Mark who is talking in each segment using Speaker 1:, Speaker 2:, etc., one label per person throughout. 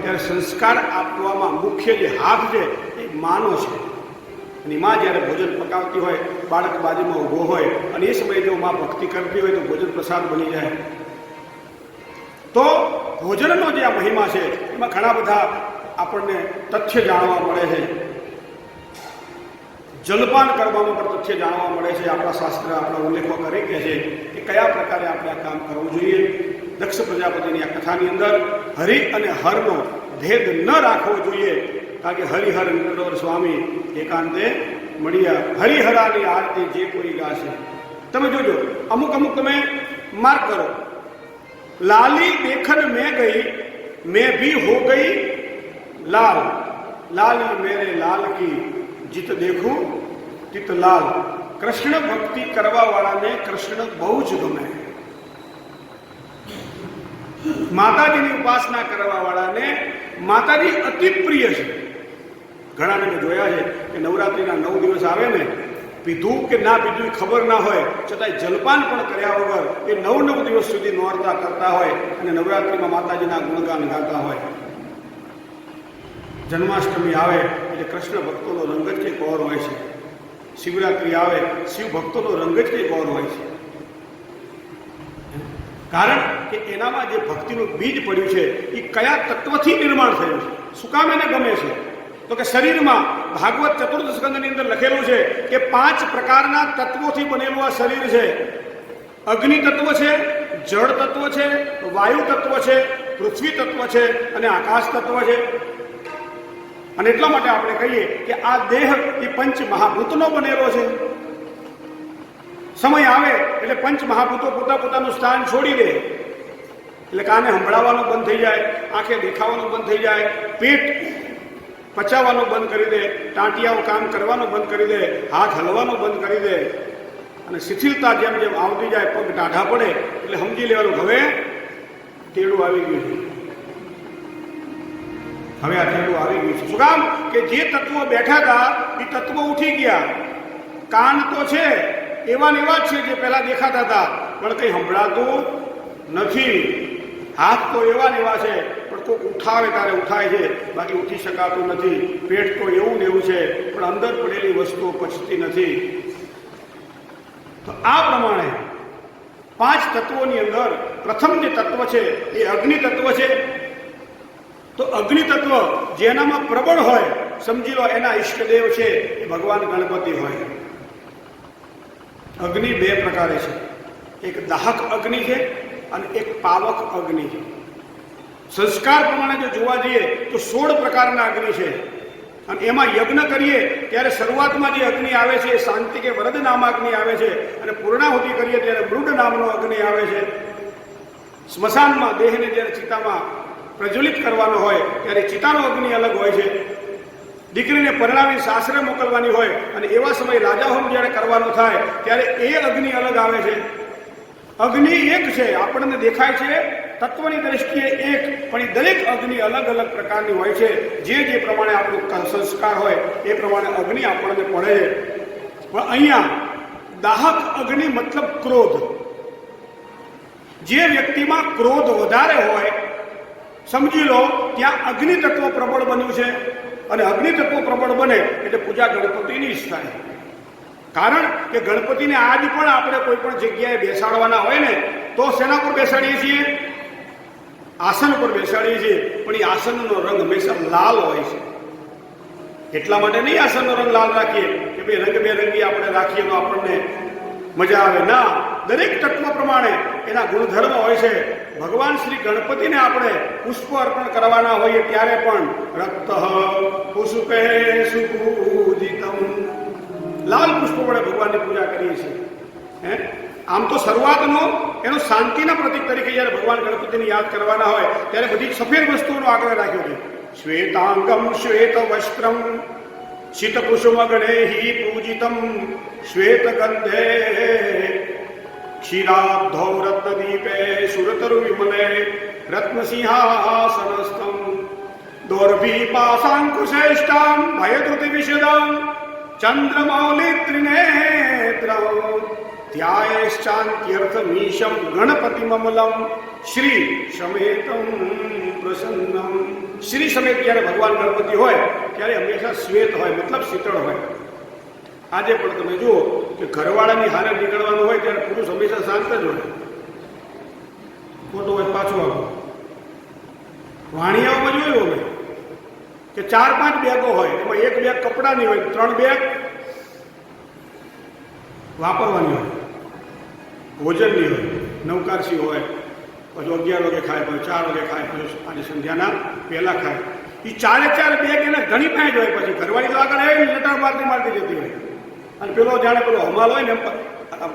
Speaker 1: ત્યારે સંસ્કાર આપવામાં મુખ્ય જે હાથ છે એ માનો છે. અને માં જ્યારે ભોજન પકાવતી હોય, બાળક બાજુમાં ઊભો હોય અને એ સમયે જો માં ભક્તિ કરતી હોય તો ભોજન પ્રસાદ બની જાય. તો ભોજનનો જે આ મહિમા છે એમાં ઘણા બધા આપણને તથ્ય જાણવા મળે છે. જલપાન કરવાનું પણ તથ્ય જાણવા મળે છે. આપણા શાસ્ત્ર આપણા ઉલ્લેખો કરે કે છે કે કયા પ્રકારે આપણે આ કામ કરવું જોઈએ. દક્ષ પ્રજાપતિની આ કથાની અંદર હરિ અને હરનો ભેદ ન રાખવો જોઈએ, કારણ કે હરિહર નટવર સ્વામી એકાંતે મળ્યા. હરિહરાની આરતી જે કોઈ ગાશે. તમે જોજો, અમુક તમે માર્ક કરો. લાલી દેખન મેં ગઈ, મેં भी हो गई लाल, लाली मेरे लाल की જીત દેખું તિત લાલ. કૃષ્ણ ભક્તિ કરવા વાળાને કૃષ્ણ બહુ જ ગમે. માતાજીની ઉપાસના કરવા વાળાને માતાજી અતિ પ્રિય છે. ઘણાને મેં જોયા છે કે નવરાત્રિના 9 દિવસ આવે ને, પીધું કે ના પીધું ખબર ના હોય છતાંય જલપાન પણ કર્યા વગર એ 9 દિવસ સુધી નોરતા કરતા હોય અને નવરાત્રિમાં માતાજીના ગુણગાન ગાતા હોય. જન્માષ્ટમી આવે એટલે કૃષ્ણ ભક્તોનો રંગ જ કંઈક ઓર હોય છે. શિવરાત્રિ આવે, શિવ ભક્તોનો રંગ જ કંઈક ઓર હોય છે. કારણ કે એનામાં જે ભક્તિનું બીજ પડ્યું છે એ કયા તત્વથી નિર્માણ થયું છે. શું કામ એને ગમે છે? તો કે શરીરમાં ભાગવત ચતુર્થ સ્કંદની અંદર લખેલું છે કે 5 પ્રકારના તત્વોથી બનેલું આ શરીર છે. અગ્નિ તત્વ છે, જળ તત્વ છે, વાયુ તત્વ છે, પૃથ્વી તત્વ છે અને આકાશ તત્વ છે. અને એટલા માટે આપણે કહીએ કે આ દેહ એ પંચ મહાભૂતનો બનેલો છે. સમય આવે એટલે પંચ મહાભૂતો પોતાનું સ્થાન છોડી દે. એટલે કાને સંભળાવવાનું બંધ થઈ જાય, આંખે દેખાવાનું બંધ થઈ જાય, પેટ પચાવવાનું બંધ કરી દે, ટાંટિયાઓ કામ કરવાનું બંધ કરી દે, હાથ હલવાનું બંધ કરી દે અને શિથિલતા જેમ જેમ આવતી જાય, પગ ટાઢા પડે એટલે સમજી લેવાનું હવે તેડું આવી ગયું છે. હવે આ તેડું આવી ગયું છે. શું કામ? કે જે તત્વો બેઠા હતા એ તત્વો ઉઠી ગયા. કાન તો છે એવા ને એવા જ છે જે પહેલા દેખાતા હતા, પણ કંઈ સંભળાતું નથી. હાથ તો એવા ને એવા છે પણ કોઈ ઉઠાવે ત્યારે ઉઠાય છે, બાકી ઉઠી શકાતું નથી. પેટ તો એવું ને એવું છે પણ અંદર પડેલી વસ્તુઓ પચતી નથી. તો આ પ્રમાણે 5 તત્વોની અંદર પ્રથમ જે તત્વ છે એ અગ્નિ તત્વ છે. તો અગ્નિ તત્વ જેનામાં પ્રબળ હોય, સમજી લો એના ઈષ્ટદેવ છે એ ભગવાન ગણપતિ હોય. અગ્નિ 2 પ્રકારે છે. એક દાહક અગ્નિ છે અને એક પાવક અગ્નિ છે. સંસ્કાર પ્રમાણે જો જોવા જઈએ તો 16 પ્રકારના અગ્નિ છે. અને એમાં યજ્ઞ કરીએ ત્યારે શરૂઆતમાં જે અગ્નિ આવે છે એ શાંતિ કે વરદ નામ અગ્નિ આવે છે અને પૂર્ણાહુતિ કરીએ ત્યારે મૃડ નામનો અગ્નિ આવે છે. સ્મશાનમાં દેહને જ્યારે ચિતામાં પ્રજ્વલિત કરવાનો હોય ત્યારે ચિતાનો અગ્નિ અલગ હોય છે. દીકરીને પરણાવી સાસરે મોકલવાની હોય અને એવા સમયે રાજાહોમ જ્યારે કરવાનો થાય ત્યારે એ અગ્નિ અલગ આવે છે. અગ્નિ એક છે, આપણને દેખાય છે તત્વની દ્રષ્ટિએ એક, પણ એ દરેક અગ્નિ અલગ અલગ પ્રકારની હોય છે. જે પ્રમાણે આપણું સંસ્કાર હોય એ પ્રમાણે અગ્નિ આપણને પડે છે. પણ અહીંયા દાહક અગ્નિ મતલબ ક્રોધ. જે વ્યક્તિમાં ક્રોધ વધારે હોય, સમજી લો ત્યાં અગ્નિ તત્વ પ્રબળ બન્યું છે. અને અગ્નિ તત્વ પ્રબળ બને એટલે પૂજા ગણપતિની જ થાય. કારણ કે ગણપતિને આજ પણ આપણે કોઈ પણ જગ્યાએ બેસાડવાના હોય ને તો શેના પર બેસાડીએ છીએ? આસન પર બેસાડીએ છીએ. પણ એ આસનનો રંગ હંમેશા લાલ હોય છે. એટલા માટે નહીં આસનનો રંગ લાલ રાખીએ કે ભાઈ રંગબેરંગી આપણે રાખીએ તો આપણને મજા આવે. ના, દરેક તત્વ પ્રમાણે એના ગુણધર્મ હોય છે. ભગવાન શ્રી ગણપતિને આપણે પુષ્પ અર્પણ કરવાના હોઈએ ત્યારે પણ રક્ત પુષ્પે સુપૂજિતમ, લાલ પુષ્પ વડે ભગવાનની પૂજા કરીએ છીએ. આમ તો શરૂઆતનો એનો શાંતિના પ્રતીક તરીકે જ્યારે ભગવાન ગણપતિને યાદ કરવાના હોય ત્યારે બધી સફેદ વસ્તુઓનો આગ્રહ રાખ્યો છે. શ્વેતાંગમ શ્વેત વસ્ત્રમ શીતકુસુમ ગણેહિ પૂજિતમ શ્વેતગંધે ક્ષીરાબ્ધૌ રત્નદીપે સુરતરુ વિમલે રત્નસિંહાસનસ્થમ દોર્ભી પાશાંકુશેષ્ટામ ભયધૃતિ વિશદમ ચંદ્રમૌલિ ત્રિનેત્રમ ધ્યાયેશ્ચાન્ત્યર્થમીશમ ગણપતિમમલમ શ્રી સમેતમ પ્રસન્નમ. શ્રી સમેત જ્યારે ભગવાન ગણપતિ હોય ત્યારે હંમેશા શ્વેત હોય, મતલબ શીતળ હોય. આજે પણ તમે જુઓ કે ઘરવાળાની હારે નીકળવાનું હોય ત્યારે પુરુષ હંમેશા શાંત જ હોય. ખોટું હોય પાછું આવો. વાણિયાઓમાં જોયું અમે કે 4-5 બેગો હોય, એમાં એક બેગ કપડાની હોય, 3 બેગ વાપરવાની હોય, ભોજનની હોય. નવકારસી હોય, પછી 11 વાગે ખાય, પછી 4 વાગે ખાય, પછી આજે સંધ્યાના પહેલાં ખાય. એ 4 બેગ એને ઘણી પાસે જ હોય. પછી ઘરવાળી તો આગળ આવી લટાર મારતી જતી હોય. અને પેલો જાણે પેલો હમાલ હોય ને એમ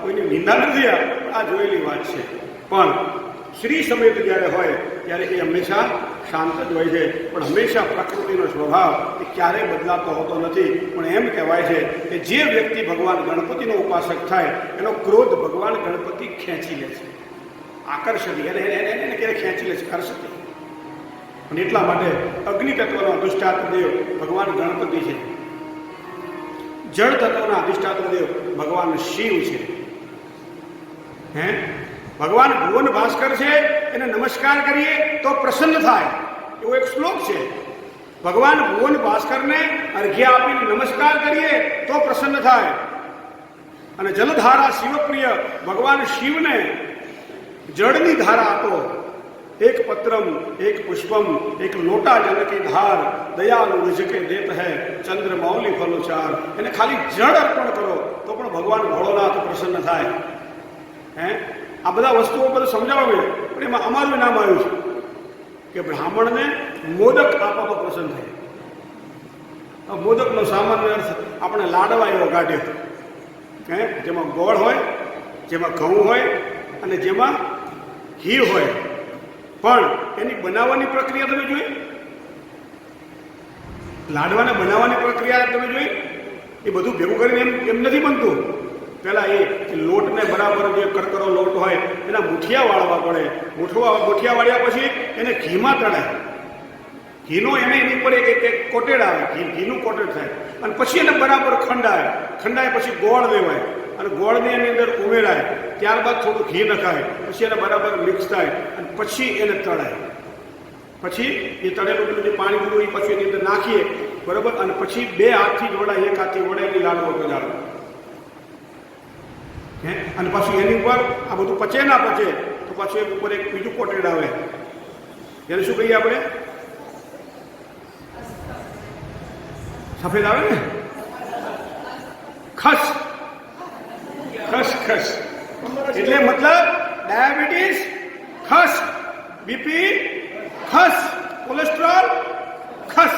Speaker 1: કોઈની નિંદા નથી, આ જોયેલી વાત છે. પણ શ્રી સમેત જ્યારે હોય ત્યારે એ હંમેશા શાંત જ હોય છે. પણ હંમેશા પ્રકૃતિનો સ્વભાવ એ ક્યારેય બદલાતો હોતો નથી. પણ એમ કહેવાય છે કે જે વ્યક્તિ ભગવાન ગણપતિનો ઉપાસક થાય એનો ક્રોધ ભગવાન ગણપતિ ખેંચી લે છે, આકર્ષતી એને ક્યારે ખેંચી લે છે, હર્ષતી. અને એટલા માટે અગ્નિ તત્વનો અધિષ્ઠાત્ર દેવ ભગવાન ગણપતિ છે. જળ તત્વના અધિષ્ઠાત્ર દેવ ભગવાન શિવ છે. ભગવાન ભુવન ભાસ્કર છે, એને નમસ્કાર કરીએ તો પ્રસન્ન થાય, એવો એક શ્લોક છે. ભગવાન ભુવન ભાસ્કરને અર્ઘ્ય આપીને નમસ્કાર કરીએ તો પ્રસન્ન થાય. અને જલધારા શિવપ્રિય ભગવાન શિવને જળની ધારા આપો. એક પત્રમ એક પુષ્પમ એક લોટા જલ કી ધાર દયાલુ રુજકે દેત હૈ ચંદ્ર મૌલી ફલોચાર. એને ખાલી જળ અર્પણ કરો તો પણ ભગવાન ભોળોનાથ પ્રસન્ન થાય. આ બધા વસ્તુઓ બધું સમજાવવા પણ એમાં અમારું નામ આવ્યું છે કે બ્રાહ્મણને મોદક આપવામાં પ્રસન્ન થાય. મોદકનો સામાન્ય અર્થ આપણે લાડવા એવો કાઢ્યો, જેમાં ગોળ હોય, જેમાં ઘઉં હોય અને જેમાં ઘી હોય. પણ એની બનાવવાની પ્રક્રિયા તમે જોઈ, લાડવાને બનાવવાની પ્રક્રિયા તમે જોઈ. એ બધું ભેગું કરીને એમ નથી બનતું. પહેલાં એ લોટને બરાબર જે કરકરો લોટ હોય એના મુઠિયા વાળવા પડે. મુઠિયા વાળ્યા પછી એને ઘીમાં તળાય. ઘીનો એને એની ઉપર એક કોટેડ આવે, ઘીનું કોટેડ થાય. અને પછી એને બરાબર ખંડાય પછી ગોળ લેવાય અને ગોળને એની અંદર ઉમેરાય. ત્યારબાદ થોડું ઘી નખાય, પછી એને બરાબર મિક્સ થાય અને પછી એને તળાય. પછી એ તળેલું પેલું જે પાણી પીવું એ પછી એની અંદર નાખીએ, બરાબર. અને પછી 2 હાથથી જોડાય, 1 હાથથી વડે એની લાડવો પધારો. અને પાછું એની ઉપર આ બધું પચે ના પચે તો પાછું એક ઉપર એક બીજું કોટેડ આવે, એને શું કહીએ આપણે? સફેદ આવે ને, ખસ. એટલે મતલબ ડાયાબિટીસ ખસ, બીપી ખસ, કોલેસ્ટ્રોલ ખસ.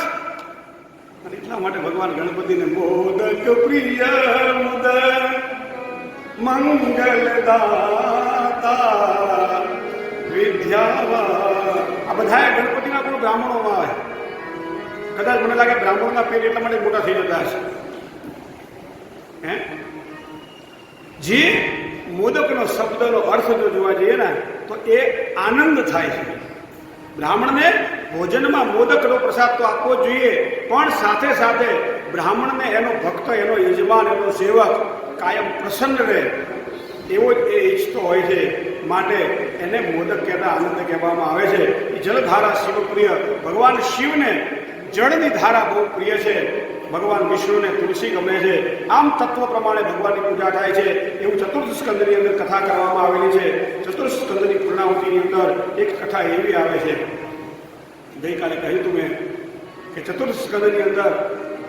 Speaker 1: અને એટલા માટે ભગવાન ગણપતિને મોદક પ્રિય મોદક મંગલદાતા વિદ્યાવા. આ બધા ગણપતિના ગુણ બ્રાહ્મણોમાં આવે. કદાચ મને લાગે બ્રાહ્મણોના પેટ એટલા માટે મોટા થઈ જતા હશે. જે મોદકનો શબ્દનો અર્થ જો જોવા જઈએ ને તો એ આનંદ થાય છે. બ્રાહ્મણને ભોજનમાં મોદકનો પ્રસાદ તો આપવો જ જોઈએ, પણ સાથે સાથે બ્રાહ્મણને એનો ભક્ત, એનો યજમાન, એનો સેવક કાયમ પ્રસન્ન રહે એવો જ એ ઈચ્છતો હોય છે. માટે એને મોદક કહેતા આનંદ કહેવામાં આવે છે. એ જલધારા શિવપ્રિય ભગવાન શિવને જળની ધારા બહુ પ્રિય છે. ભગવાન વિષ્ણુને તુલસી ગમે છે. આમ તત્વ પ્રમાણે ભગવાનની પૂજા થાય છે. એવું ચતુર્થ સ્કંદની અંદર કથા કરવામાં આવેલી છે. ચતુર્થ સ્કંદની પૂર્ણાહુતિની અંદર એક કથા એવી આવે છે, ગઈકાલે કહ્યું હતું મેં કે ચતુર્થ સ્કંદની અંદર,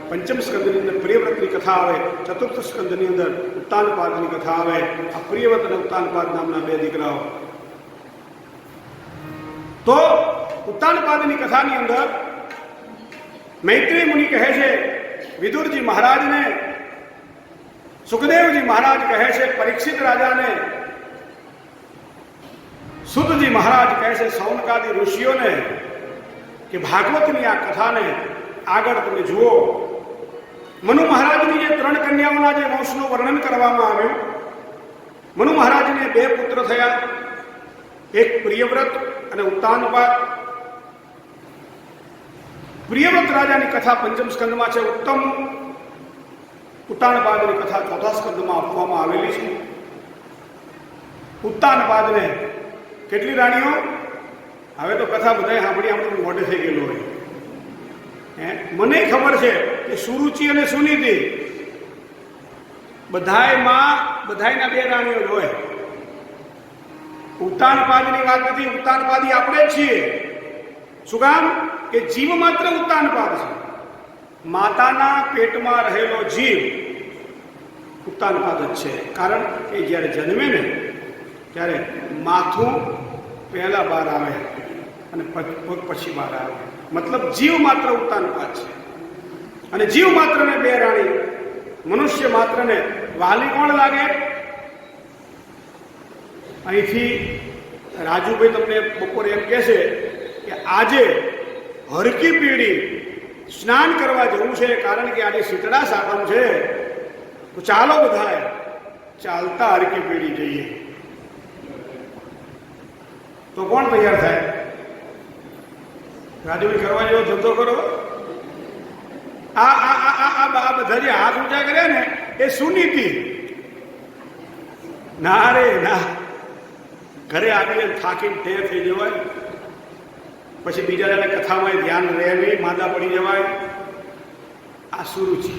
Speaker 1: પંચમ સ્કંદની અંદર પ્રિયવ્રતની કથા આવે, ચતુર્થ સ્કંદની અંદર ઉત્તાનપાદની કથા આવે. આ પ્રિયવ્રત અને ઉત્તાનપાદ નામના 2 દીકરાઓ. તો ઉત્તાનપાદની કથાની અંદર મૈત્રી મુનિ કહે છે વિદુરજી મહારાજને, સુખદેવજી મહારાજ કહે છે પરીક્ષિત રાજાને, સુતજી મહારાજ કહે છે સૌનકાદી ઋષિઓને કે ભાગવતની આ કથાને આગળ તમે જુઓ. મનુ મહારાજની જે 3 કન્યાઓના જે વંશનું વર્ણન કરવામાં આવ્યું. મનુ મહારાજને 2 પુત્ર થયા, એક પ્રિયવ્રત અને ઉત્તાનપાદ. પ્રિયવ્રત રાજાની કથા પંચમ સ્કંદમાં છે. ઉત્તાનપાદની કથા 4થા સ્કંદમાં આપવામાં આવેલી છે. ઉત્તાનપાદને કેટલી રાણીઓ? હવે તો કથા બધાએ સાંભળી આપણું મોઢે થઈ ગયેલું હોય. મને ખબર છે કે સુરુચિ અને સુનિધિ બધાયના બે રાણીઓ જ હોય. ઉત્તાનપાદની વાત નથી. ઉત્તાનપાદી આપણે જ છીએ. શું કામ? કે જીવ માત્ર ઉત્તાનપાદ છે. માતાના પેટમાં રહેલો જીવ ઉત્તાનપાદ જ છે. કારણ કે જ્યારે જન્મે ને ત્યારે માથું પહેલા બહાર આવે અને પગ પછી બહાર આવે. મતલબ જીવ માત્ર ઉત્તાનપાદ છે. અને જીવ માત્રને બે રાણી, મનુષ્ય માત્રને વાલી કોણ લાગે? અહીંથી રાજુભાઈ તમને બપોરે એમ કહેશે કે આજે હરકી પીઢી સ્નાન કરવા જવું છે, કારણ કે આજે શીતળા સાતમ છે, તો ચાલો બધાએ ચાલતા હરકી પીઢી જઈએ. તો કોણ તૈયાર થાય? રાજુભાઈ કરવા જેવો ધંધો કરો. આ બધા જે હાથ ઊંચા કર્યા ને એ સુનીતિ. ના રે ના, ઘરે આવીને થાકીને ઢેર થઈ જવાય, પછી બીજા જણા કથામાં ધ્યાન રહે નહીં, માંદા પડી જવાય. આ સુરુચિ,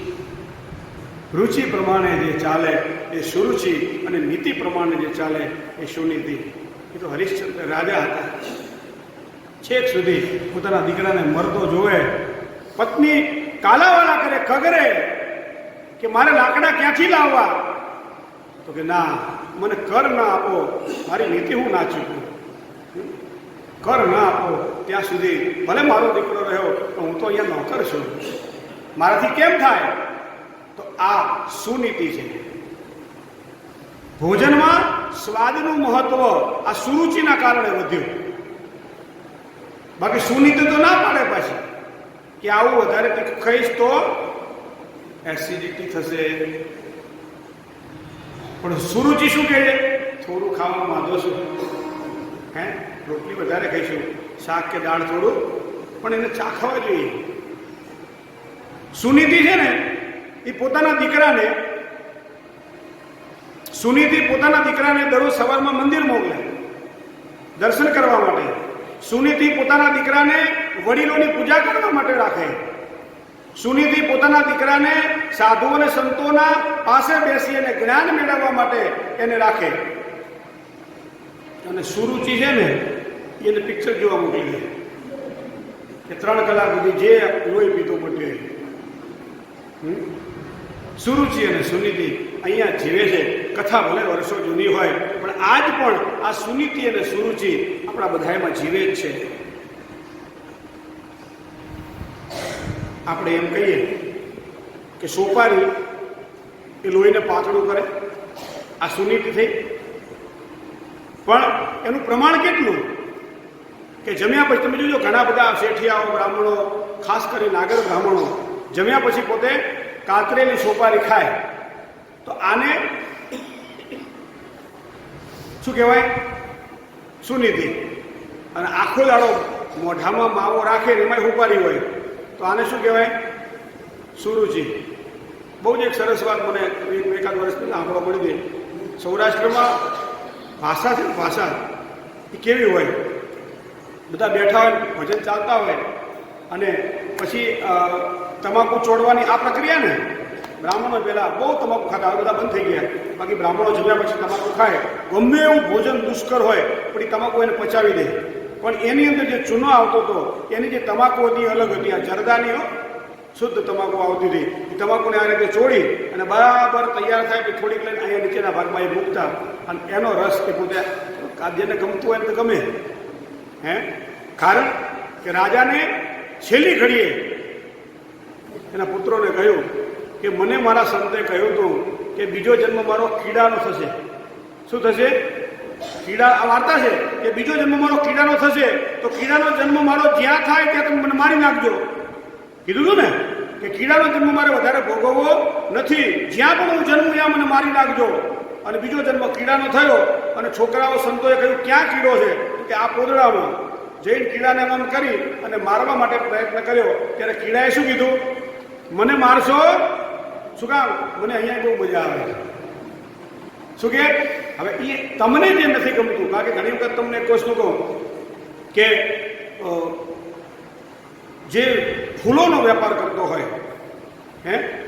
Speaker 1: રુચિ પ્રમાણે જે ચાલે એ સુરુચિ, અને નીતિ પ્રમાણે જે ચાલે એ સુનીતિ. એ તો હરિશ્ચંદ્ર રાજા હતા. છેક સુધી પોતાના દીકરાને મરતો જોવે, પત્ની કાલાવાલા કરે, કગરે કે મારે લાકડા ક્યાંથી લાવવા? તો કે ના, મને કર ના આપો, મારી નીતિ હું ના ચૂકું. કર ના આપો ત્યાં સુધી ભલે મારો દીકરો રહ્યો, તો હું તો અહીંયા નોકર છું, મારાથી કેમ થાય? તો આ સુનીતિ છે. ભોજનમાં સ્વાદનું મહત્વ આ સુરુચિના કારણે વધ્યું. બાકી સુનીતિ તો ના પાડે પાછી કે આવું વધારે તીખું ખાઈશ તો એસિડિટી થશે. પણ સુરુચિ શું કહે છે? થોડું ખાવામાં વાંધો શું? રોટલી વધારે ખાઈશું, શાક કે દાળ થોડું, પણ એને ચાખવા જોઈએ. સુનીતિ છે ને એ પોતાના દીકરાને દરરોજ સવારમાં મંદિર મોકલે દર્શન કરવા માટે. સુનીતિ પોતાના દીકરાને વડીલોની પૂજા કરવા માટે રાખે. સુનીતિ પોતાના દીકરાને સાધુ અને સંતોના પાસે બેસી અને જ્ઞાન મેળવવા માટે એને રાખે. અને સુરુચિ છે ને એને પિક્ચર જોવા મોકલી દે કે 3 કલાક સુધી જે લોહી પીતો પટ્યો. સુરુચિ અને સુનીતિ અહીંયા જીવે છે. કથા ભલે વર્ષો જૂની હોય, પણ આજ પણ આ સુનીતિ અને સુરુચિ આપણા બધામાં જીવે જ છે. આપણે એમ કહીએ કે સોપારી એ લોહીને પાતળું કરે, આ સુનીતિ થઈ. પણ એનું પ્રમાણ કેટલું? કે જમ્યા પછી તમે જોજો ઘણા બધા શેઠિયાઓ, બ્રાહ્મણો, ખાસ કરી નાગર બ્રાહ્મણો જમ્યા પછી પોતે કાતરેલી સોપારી ખાય. તો આને શું કહેવાય? સુનીતિ. અને આખો દાડો મોઢામાં માવો રાખે ને એમાં ઉપાડી હોય તો આને શું કહેવાય? સુરુચિ. બહુ જ એક સરસ વાત મને એકાદ વર્ષ પહેલાં સાંભળવા મળી ગઈ. સૌરાષ્ટ્રમાં ભાષા છે ને, ભાષા એ કેવી હોય? બધા બેઠા હોય, ભજન ચાલતા હોય, અને પછી તમાકુ ચોડવાની આ પ્રક્રિયા ને, બ્રાહ્મણો પહેલાં બહુ તમાકુ ખાતા, હવે બધા બંધ થઈ ગયા. બાકી બ્રાહ્મણો જમ્યા પછી તમાકુ ખાય. ગમે એવું ભોજન દુષ્કર હોય પણ એ તમાકુ એને પચાવી દે. પણ એની અંદર જે ચૂનો આવતો હતો, એની જે તમાકુ હતી અલગ હતી. આ જરદાની શુદ્ધ તમાકુ આવતી હતી. એ તમાકુને આ રીતે ચોડી અને બરાબર તૈયાર થાય કે થોડીક લઈને અહીંયા નીચેના ભાગમાં એ મૂકતા, અને એનો રસ એ પોતે જેને ગમતું હોય એને તો ગમે. કારણ કે રાજાને છેલ્લી ઘડીએ એના પુત્રોને કહ્યું કે મને મારા સંતે કહ્યું હતું કે બીજો જન્મ મારો કીડાનો થશે. શું થશે? કીડા. આ વાર્તા છે કે બીજો જન્મ મારો કીડાનો થશે, તો કીડાનો જન્મ મારો જ્યાં થાય ત્યાં તમે મને મારી નાખજો. કીધું હતું ને કે કીડાનો જન્મ મારે વધારે ભોગવવો નથી, જ્યાં પણ હું જન્મ ત્યાં મને મારી નાખજો. અને બીજો જન્મ કીડાનો થયો, અને છોકરાઓ સંતોએ કહ્યું ક્યાં કીડો છે? કે આ પોદળામાં. જઈને કીડાને આમ કરી અને મારવા માટે પ્રયત્ન કર્યો, ત્યારે કીડાએ શું કીધું? મને મારશો? શું કામ? મને અહીંયા બહુ મજા આવે. શું કે? હવે એ તમને જે નથી ગમતું, કારણ કે ઘણી વખત તમને એક વસ્તુ કહું કે જે ફૂલોનો વેપાર કરતો હોય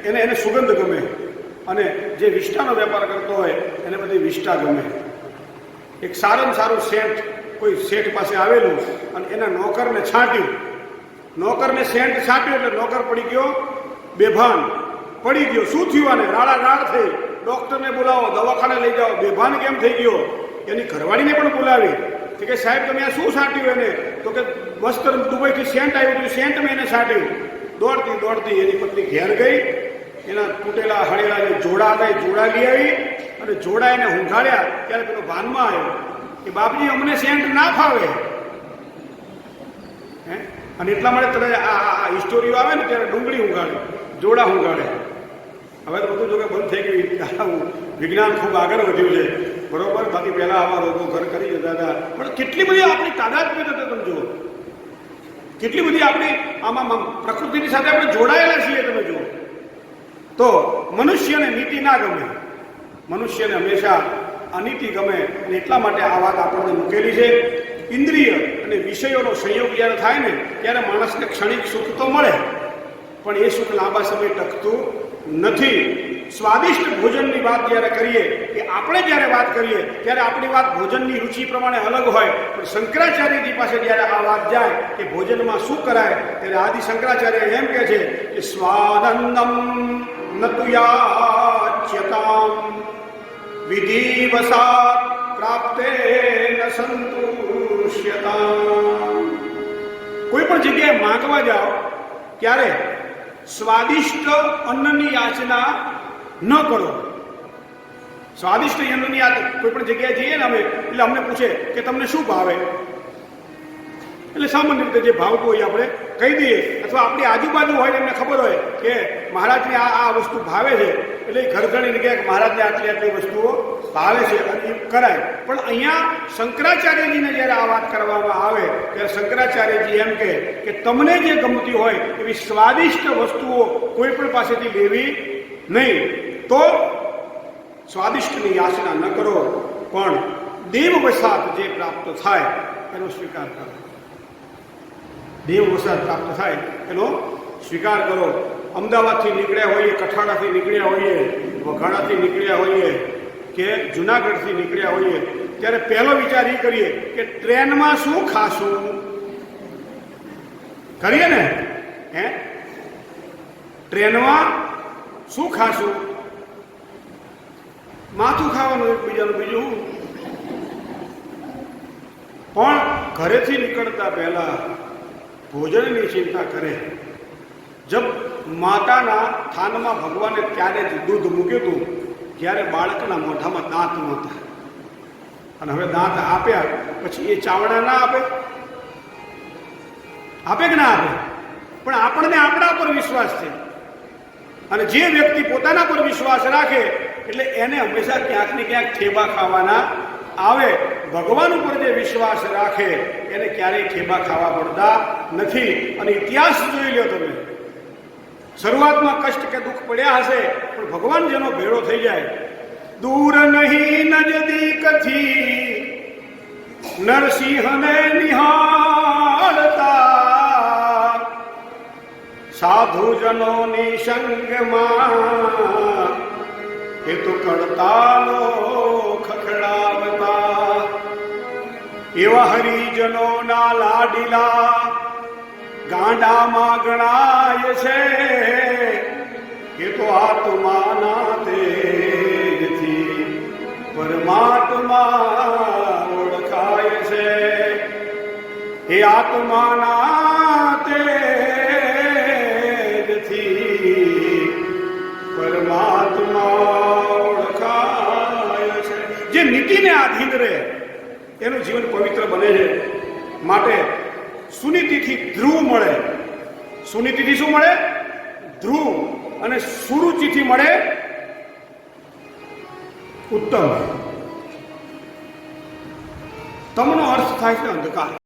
Speaker 1: એને સુગંધ ગમે, અને જે વિષ્ટાનો વેપાર કરતો હોય એને બધી વિષ્ટા ગમે. એક સારામાં સારું શેઠ કોઈ શેઠ પાસે આવેલું અને એના નોકરને છાંટ્યું, નોકરને સેન્ટ છાંટ્યું એટલે નોકર પડી ગયો બેભાન, પડી ગયો. શું થયું? આને રાડા રાડ થઈ, ડૉક્ટરને બોલાવો, દવાખાને લઈ જાઓ. બેભાન કેમ થઈ ગયો? એની ઘરવાળીને પણ બોલાવી કે સાહેબ તમે આ શું છાંટ્યું એને? તો કે મસ્ત દુબઈથી સેન્ટ આવ્યું હતું, સેન્ટ મેં એને છાંટ્યું. દોડતી દોડતી એની પત્ની ઘેર ગઈ, એના તૂટેલા હળેલા જે જોડા હતા એ જોડા લઈ આવી અને જોડા એને ઊંઘાડ્યા. ત્યારે પેલો ભાનમાં આવ્યો કે બાપજી અમને સેન્ટ ના ફાવે. અને એટલા માટે તમે આ હિસ્ટોરીઓ આવે ને ત્યારે ડુંગળી ઊંઘાડે, જોડા ઊંઘાડે. હવે તો બધું જો કે બંધ થઈ ગયું, વિજ્ઞાન ખૂબ આગળ વધ્યું છે, બરોબર. બાકી પહેલાં આવા રોગો ઘર કરી જતા હતા, પણ કેટલી બધી આપણી તાદાદ મેં થતો તમે જુઓ, કેટલી બધી આપણી આમાં પ્રકૃતિની સાથે આપણે જોડાયેલા છીએ તમે જુઓ. તો મનુષ્યને નીતિ ના ગમે, મનુષ્યને હંમેશા અનીતિ ગમે, અને એટલા માટે આ વાત આપણને મૂકેલી છે. ઇન્દ્રિય અને વિષયોનો સંયોગ જ્યારે થાય ને ત્યારે માણસને ક્ષણિક સુખ તો મળે, પણ એ સુખ લાંબા સમય ટકતું નથી. સ્વાદિષ્ટ ભોજનની વાત જ્યારે કરીએ કે આપણે જ્યારે વાત કરીએ ત્યારે આપણી વાત ભોજનની રુચિ પ્રમાણે અલગ હોય, પણ શંકરાચાર્યજી પાસે જ્યારે આ વાત જાય કે ભોજનમાં શું કરાય, ત્યારે આદિ શંકરાચાર્ય એમ કહે છે કે સ્વાનંદમ નતુયાચ્યતામ વિધિવસાત પ્રાપ્તે ન સંતુષ્યતામ. કોઈ પણ જગ્યાએ માંગવા જાઓ ત્યારે સ્વાદિષ્ટ અન્નની યાચના ન કરો. સ્વાદિષ્ટ અન્નની કોઈ પણ જગ્યાએ જઈએ ને અમે, એટલે અમને પૂછે કે તમને શું ભાવે, એટલે સામાન્ય રીતે જે ભાવતું હોય આપણે કહી દઈએ, અથવા આપણી આજુબાજુ હોય ને એમને ખબર હોય કે મહારાજને આ વસ્તુ ભાવે છે, એટલે ઘર ઘડીને કહે કે મહારાજને આટલી આટલી વસ્તુઓ ભાવે છે અને એ કરાય. પણ અહીંયા શંકરાચાર્યજીને જ્યારે આ વાત કરવામાં આવે ત્યારે શંકરાચાર્યજી એમ કહે કે તમને જે ગમતી હોય એવી સ્વાદિષ્ટ વસ્તુઓ કોઈ પણ પાસેથી લેવી નહીં. તો સ્વાદિષ્ટની યાચના ન કરો, પણ દેવવસાત જે પ્રાપ્ત થાય એનો સ્વીકાર કરો. દેવવસાત પ્રાપ્ત થાય એનો સ્વીકાર કરો. અમદાવાદથી નીકળ્યા હોઈએ, કઠાડાથી નીકળ્યા હોઈએ, વઘાડાથી નીકળ્યા હોઈએ કે જુનાગઢથી નીકળ્યા હોઈએ, ત્યારે પહેલો વિચાર એ કરીએ કે ટ્રેનમાં શું ખાશું, કરીએ ને? ટ્રેનમાં શું ખાશું? માથું ખાવાનું એકબીજાનું, બીજું. પણ ઘરેથી નીકળતા પહેલા ભોજનની ચિંતા કરે. જબ માતાના થાનમાં ભગવાને ત્યારે જ દૂધ મૂક્યું હતું જ્યારે બાળકના મોઢામાં દાંત નહોતા, અને હવે દાંત આપ્યા પછી એ ચાવડા ના આપે? આપે કે ના આપે? પણ આપણને આપણા પર વિશ્વાસ છે, અને જે વ્યક્તિ પોતાના પર વિશ્વાસ રાખે એટલે એને હંમેશા ક્યાંક ને ક્યાંક ઠેબા ખાવાના આવે. ભગવાન ઉપર જે વિશ્વાસ રાખે એને ક્યારેય ઠેબા ખાવા પડતા નથી. અને ઇતિહાસ જોઈ લો તમે, શરૂઆતમાં કષ્ટ કે દુઃખ પડ્યા હશે, પણ ભગવાન જેનો ભેળો થઈ જાય, દૂર નહીં નજદીકથી નરસિંહને નિહાળતા, સાધુજનોની સંગમાં એ તો કડતાલો ખખડાવતા. એવા હરિજનોના લાડીલા ગાંડામાં ગણાય છે, એ તો આત્માના તેજથી પરમાત્મા ઓળખાય છે. એ આત્માના તેજથી પરમાત્મા ઓળખાય છે. જે નીતિને આધીન રહે એનું જીવન પવિત્ર બને છે. માટે સુનીતિથી ધ્રુવ મળે. સુનીતિથી શું મળે? ધ્રુવ. અને સુરુચિથી મળે ઉત્તમ. તમનો અર્થ થાય છે અંધકાર.